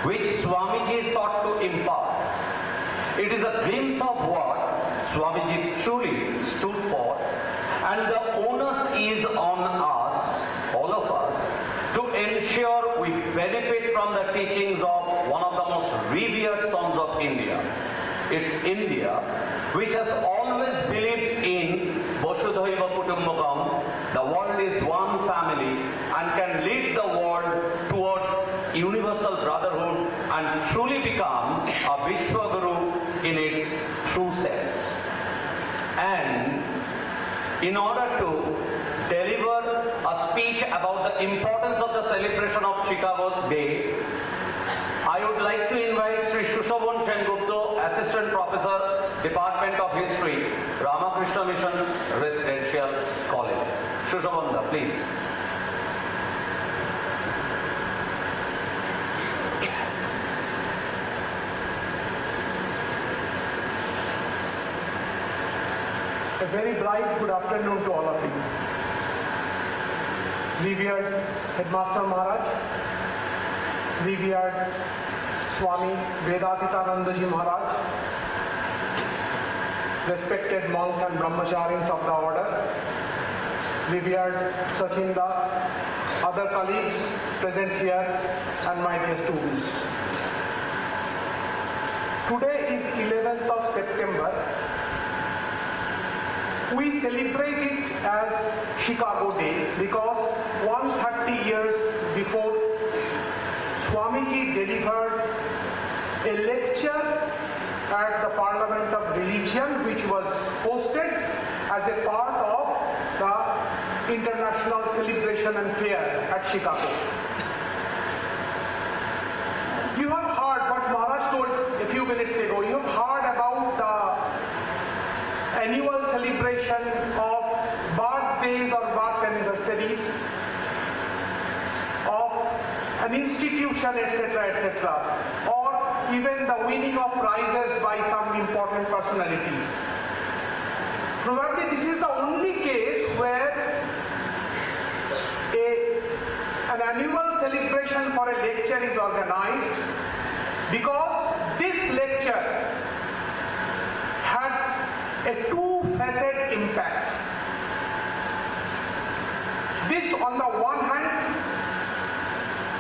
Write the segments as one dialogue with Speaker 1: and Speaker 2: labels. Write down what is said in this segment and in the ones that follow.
Speaker 1: which Swamiji sought to impart. It is a glimpse of what Swamiji truly stood for, and the onus is on us, all of us, to ensure we benefit from the teachings of one of the most revered sons of India. It's India, which has always believed in Vasudhaiva Kutumbakam, the world is one family, and can lead the world towards universal brotherhood and truly become a Vishwaguru in its true sense. And in order to deliver a speech about the importance of the celebration of Chicago Day, I would like to invite Shri Susobhan Sengupta, Assistant Professor, Department of History, Ramakrishna Mission Residential College. Susobhan, please.
Speaker 2: A very bright good afternoon to all of you. Revered Headmaster Maharaj, revered Swami Vedatitanandaji Maharaj, respected monks and brahmacharis of the order, revered Sachinda, other colleagues present here, and my dear students. Today is 11th of September. We celebrate it as Chicago Day because 130 years before, Swamiji delivered a lecture at the Parliament of Religion, which was hosted as a part of the International Celebration and Fair at Chicago. You have heard what Maharaj told a few minutes ago. You have heard about the annual celebration of birthdays or birth anniversaries of an institution, etc., etc., or even the winning of prizes by some important personalities. Probably this is the only case where an annual celebration for a lecture is organized, because this lecture had a two-faceted impact. This, on the one hand,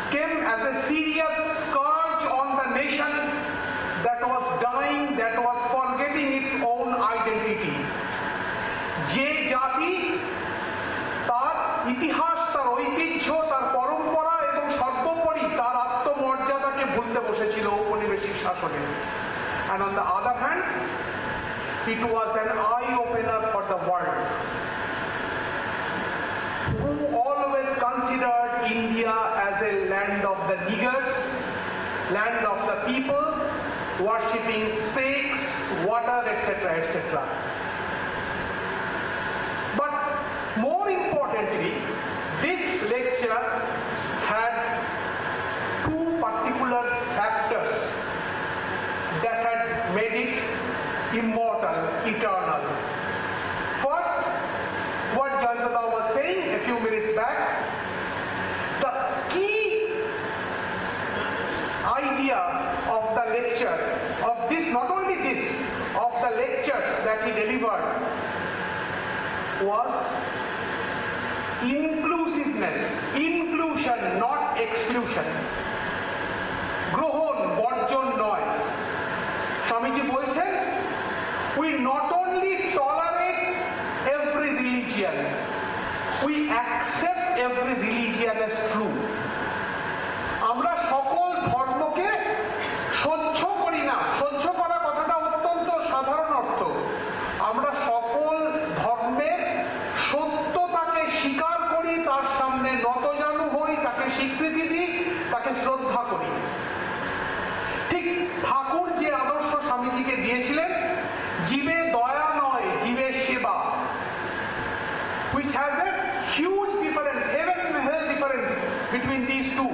Speaker 2: came as a serious scourge on the nation that was dying, that was forgetting its own identity. যে জাতি তার ইতিহাস, তার ঐতিহ্য, তার পরম্পরা এবং সর্বোপরি তার আত্মমর্যাদাকে ভুলতে বসেছিল ঔপনিবেশিক শাসনে। And on the other hand, it was an eye-opener for the world, who always considered India as a land of the niggers, land of the people, worshipping snakes, water, etc., etc. But more importantly, this lecture had two particular factors that had made it immortal, eternal. First, what Jayasudha was saying a few minutes back, the key idea of the lecture, of this, not only this, of the lectures that he delivered, was inclusiveness, inclusion, not exclusion. গ্রহণ, বর্জন নয়। স্বামীজি বলছেন, we not only tolerate every religion, we accept every religion as true. আমরা সকল ধর্মকে সহ্য করি না। সহ্য করা কথাটা অত্যন্ত সাধারণ অর্থ। আমরা সকল ধর্মের সত্যতাকে স্বীকার করি, তার সামনে নতজানু হই, তাকে স্বীকৃতি দিই, তাকে শ্রদ্ধা করি। ঠিক ঠাকুর যে আদর্শ স্বামীজিকে দিয়েছিলেন, জীবে দয়া নয়, জীবে সেবা, which has a huge difference, heaven and hell difference between these two.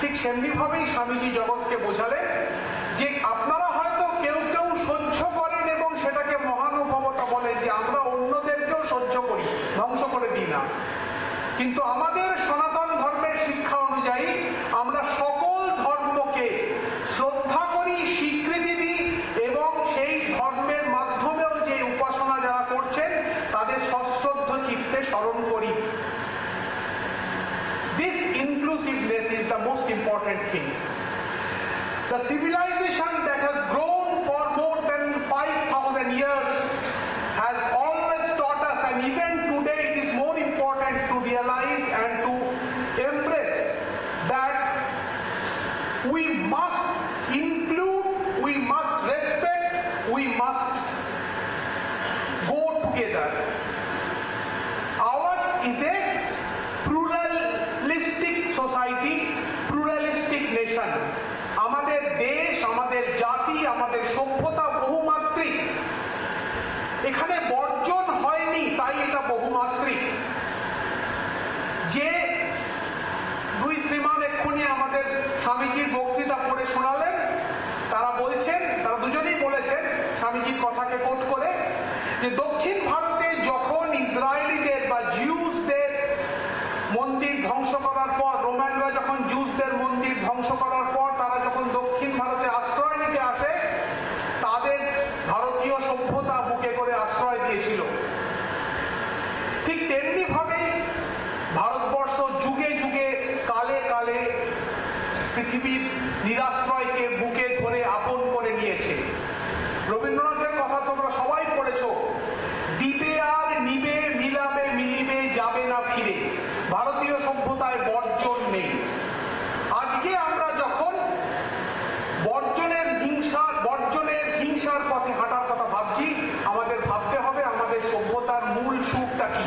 Speaker 2: ঠিক সেমনিভাবেই স্বামীজি জগৎকে বোঝালেন যে আপনারা হয়তো কেউ কেউ সহ্য করেন এবং সেটাকে মহানুভবতা বলেন, যে আমরা অন্যদেরকেও সহ্য করি, ধ্বংস করে দিই না। কিন্তু আমাদের সনাতন ধর্মের শিক্ষা অনুযায়ী আমরা সকল ধর্মকে inclusiveness is the most important thing. The civilization that has grown for more than 5,000 years has always taught us, and even today it is more important to realize and to embrace that we must include, we must respect, we must go together. Ours is a pluralistic society, pluralistic nation. আমাদের দেশ, আমাদের জাতি, আমাদের সভ্যতা বহুমাত্রিক। এখানে বর্জন হয়নি, তাই এটা বহুমাত্রিক। যে দুই শ্রীমান এক্ষুনি আমাদের স্বামীজির বক্তৃতা পড়ে শোনালেন, তারা বলছেন, তারা দুজনেই বলেছেন স্বামীজির কথাকে কোট করে, যে দক্ষিণ ভারতে যখন ইসরায়েলিদের বা জিউসদের মন্দির ধ্বংস করার পর, রোমানরা যখন জিউসদের মন্দির ধ্বংস করার পর তারা যখন দক্ষিণ ভারতে আশ্রয় নিতে আসে, তাদের ভারতীয় সভ্যতা বুকে করে আশ্রয় দিয়েছিল। ঠিক তেমনি ভাবেই ভারতবর্ষ যুগে যুগে কালে কালে পৃথিবীর নিরাশ্রয়কে বুকে ধরে আপন করে নিয়েছে। রবীন্দ্রনাথের কথা তোমরা সবাই পড়েছ, দিবে আর নিবে, মিলাবে মিলিবে, যাবে না ফিরে। ভারতীয় সভ্যতায় বর্জন নেই। আজকে আমরা যখন বর্জনের হিংসার পথে হাঁটার কথা ভাবছি, আমাদের ভাবতে হবে আমাদের সভ্যতার মূল সুখটা কি।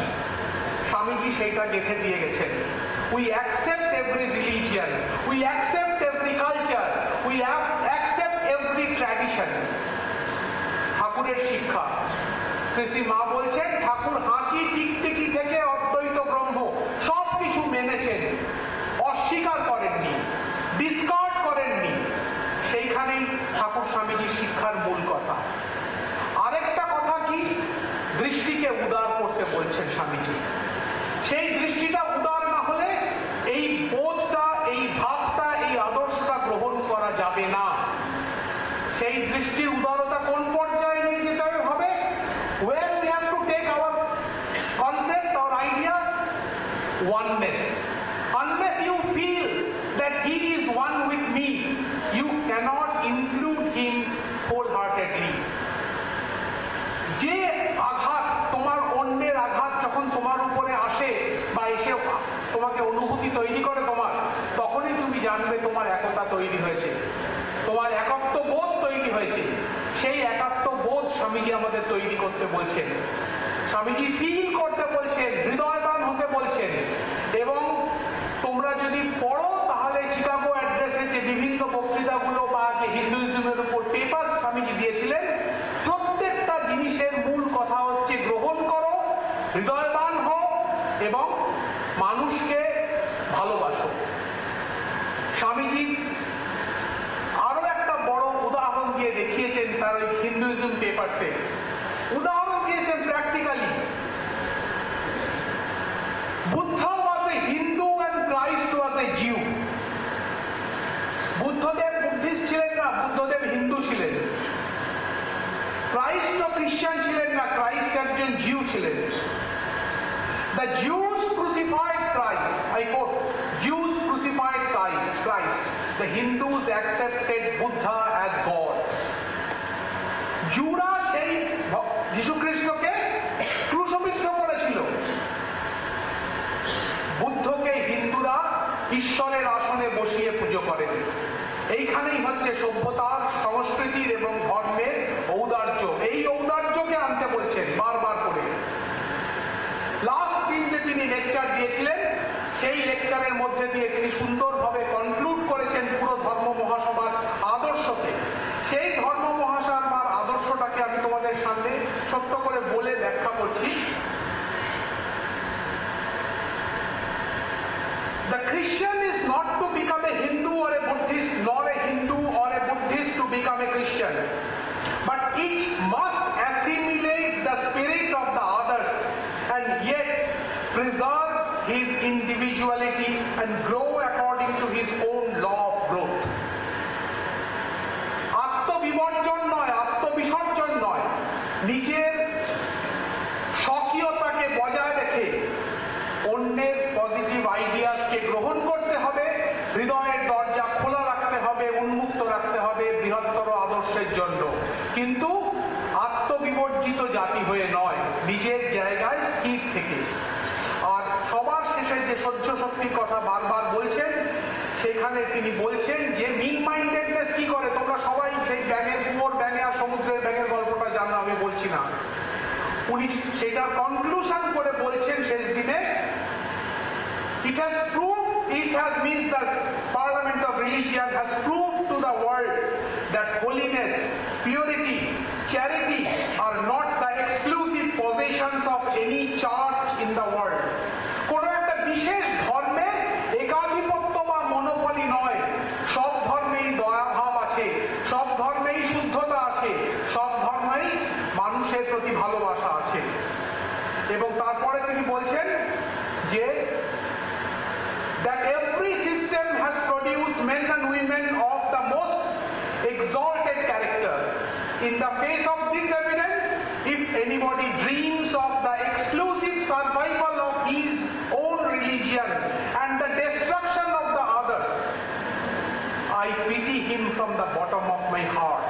Speaker 2: স্বামীজি সেইটা গেঁথে দিয়ে গেছেন। We accept every religion, we accept every culture, we accept every tradition. ঠাকুরের শিক্ষা, শ্রী মা বলছেন ঠাকুর হাঁচি টিকটিকি থেকে অদ্বৈত ব্রহ্ম সব কিছু মেনেছেন, অস্বীকার করেননি, ডিসকার্ড করেননি। সেইখানেই ঠাকুর স্বামীজির শিক্ষার মূল কথা। আরেকটা কথা কি, দৃষ্টিকে উদার করতে বলছেন স্বামীজি। সেই দৃষ্টিটা উদার না হলে এই বোধটা, এই ভাবটা, এই আদর্শটা গ্রহণ করা যাবে না। সেই দৃষ্টির উদারতা কোন পর্যায়ে নিয়ে যেতে হবে? Where we have to take our concept or idea, oneness. Unless you feel that he is one with me, you cannot include him wholeheartedly. যে আঘাত, তোমার অন্যের আঘাত যখন তোমার উপরে আসে বা এসে তোমাকে অনুভূতি তৈরি করে তোমার, তখনই তুমি জানবে তোমার একতা তৈরি হয়েছে, তোমার একাত্ম বোধ তৈরি হয়েছে। সেই একাত্ম বোধ স্বামীজি আমাদের তৈরি করতে বলছেন, স্বামীজি ফিল করতে বলছেন, হৃদয়বান হতে বলছেন। এবং তোমরা যদি পড়ো তাহলে চিকাগো অ্যাড্রেসে যে বিভিন্ন বক্তৃতাগুলো বা যে হিন্দুইজমের উপর পেপার স্বামীজি দিয়েছিলেন, প্রত্যেকটা জিনিসের মূল কথা হচ্ছে গ্রহণ করো, হৃদয়বান হও এবং মানুষকে ভালোবাসো। স্বামীজি আরো একটা বড় উদাহরণ দিয়ে দেখিয়েছেন তার ওই হিন্দুইজম পেপারসে। উদাহরণ দিয়েছেন practically. Buddha was a Hindu and Christ was a Jew. Buddhadeb Buddhist ছিলেন না, বুদ্ধদেব হিন্দু ছিলেন। ক্রাইস্ট খ্রিস্টান ছিলেন না, ক্রাইস্ট একজন জিউ ছিলেন। The Jews crucified Christ. I quote, Jews crucified Christ. The Hindus accepted Buddha as God. জুরা সেই যীশু খ্রিস্টকে ক্রুশবিদ্ধ করেছিল। বুদ্ধকে হিন্দুরা ঈশ্বরের আসনে বসিয়ে পুজো করেন। এইখানেই হচ্ছে সভ্যতার, সংস্কৃতির এবং ধর্মের ঔদার্য। এই ঔদার্যকে আনতে বলছেন বারবার করে। লাস্ট দিন যে তিনি লেকচার দিয়েছিলেন, সেই লেকচারের মধ্যে দিয়ে তিনি সুন্দরভাবে কনক্লুড করেছেন পুরো ধর্ম মহাসভার আদর্শকে। সেই ধর্ম মহাসভার আদর্শটাকে আমি তোমাদের সামনে ছোট্ট করে বলে ব্যাখ্যা করছি। The Christian is not to become a Hindu or a Buddhist, nor a Hindu or a Buddhist to become a Christian. But each must assimilate the spirit of the others and yet preserve his individuality and grow according to his own law of growth. আত্মবিবর্জন নয়, আত্মবিসর্জন নয়, নিজের স্বকীয়তাকে বজায় রেখে অন্যের positive আইডিয়াসকে গ্রহণ করতে হবে হবে, হৃদয়ের দরজা খোলা রাখতে হবে, উন্মুক্ত রাখতে হবে বৃহত্তর আদর্শের জন্য, কিন্তু আত্মবিবর্জিত জাতি হয়ে নয়, নিজের জায়গায় স্থির থেকে। আর সবার শেষে যে সহ্য শক্তির কথা বারবার বলছেন, সেখানে তিনি বলছেন যে মিন মাইন্ডেডনেস কি করে। তোমরা সবাই সেই ব্যাঙের কুয়োর ব্যাঙে আর সমুদ্রের ব্যাঙের গল্পটা জানো, আমি বলছি না। উনি সেটার কনক্লুশন করে বলছেন শেষ দিনে, it has means that Parliament of Religion has proved to the world that holiness, purity, charity are not the exclusive possessions of any church in the world. কোনো একটা বিশেষ ধর্মের একাধিপত্য বা মনোপলি নয়। সব ধর্মেই দয়াভাব আছে, সব ধর্মেই শুদ্ধতা আছে, সব ধর্মেই মানুষের প্রতি ভালোবাসা আছে। এবং তারপরে তিনি বলছেন যে that every system has produced men and women of the most exalted character. In the face of this evidence, if anybody dreams of the exclusive survival of his own religion and the destruction of the others, I pity him from the bottom of my heart.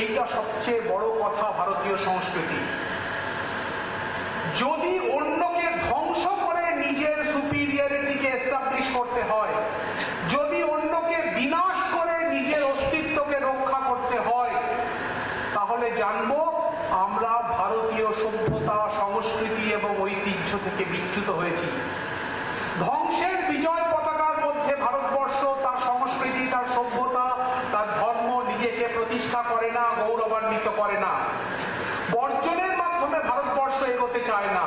Speaker 2: এইটা সবচেয়ে বড় কথা ভারতীয় সংস্কৃতি। যদি অন্যকে ধ্বংস করে নিজের সুপিরিয়রিটিকে এস্টাবলিশ করতে হয়, যদি অন্যকে বিনাশ করে নিজের অস্তিত্বকে রক্ষা করতে হয়, তাহলে জানবো আমরা ভারতীয় সভ্যতা, সংস্কৃতি এবং ঐতিহ্য থেকে বিচ্যুত হয়েছি। ধ্বংসের বিজয় পতাকার মধ্যে ভারতবর্ষ তার সংস্কৃতি, তার সভ্যতা, তার ধর্ম নিজেকে প্রতিষ্ঠা করে না, গৌরবান্বিত করে না। বর্জনের মাধ্যমে ভারতবর্ষ এগোতে চায় না।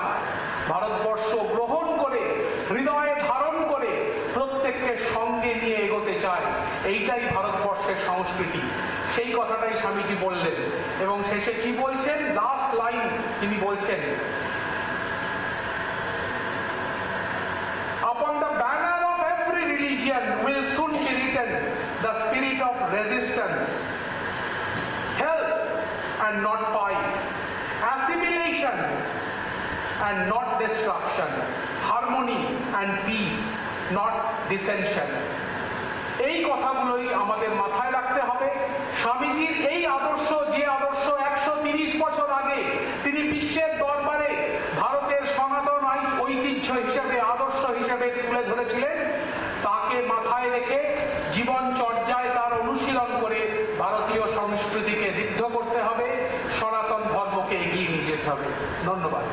Speaker 2: ভারতবর্ষ গ্রহণ করে, হৃদয়ে ধারণ করে, প্রত্যেককে সঙ্গে নিয়ে এগোতে চায়। এইটাই ভারতবর্ষের সংস্কৃতি। সেই কথাটাই স্বামীজি বললেন। এবং শেষে কি বলছেন, লাস্ট লাইন তিনি বলছেন, upon the banner of every religion will soon be written the spirit of resistance, help and not fight, assimilation and not destruction, harmony and peace, not dissension. এই কথাগুলোই আমাদের মাথায় রাখতে হবে। স্বামীজির এই আদর্শ, যে আদর্শ 130 বছর আগে তিনি বিশ্বের দরবারে ভারতের সনাতন ঐতিহ্য হিসেবে, আদর্শ হিসেবে তুলে ধরেছিলেন, তাকে মাথায় রেখে জীবন চর্যায় তার অনুশীলন করে ভারতীয় সংস্কৃতিকে ঋদ্ধ করতে হবে, সনাতন ধর্মকে এগিয়ে নিয়ে যেতে হবে। ধন্যবাদ।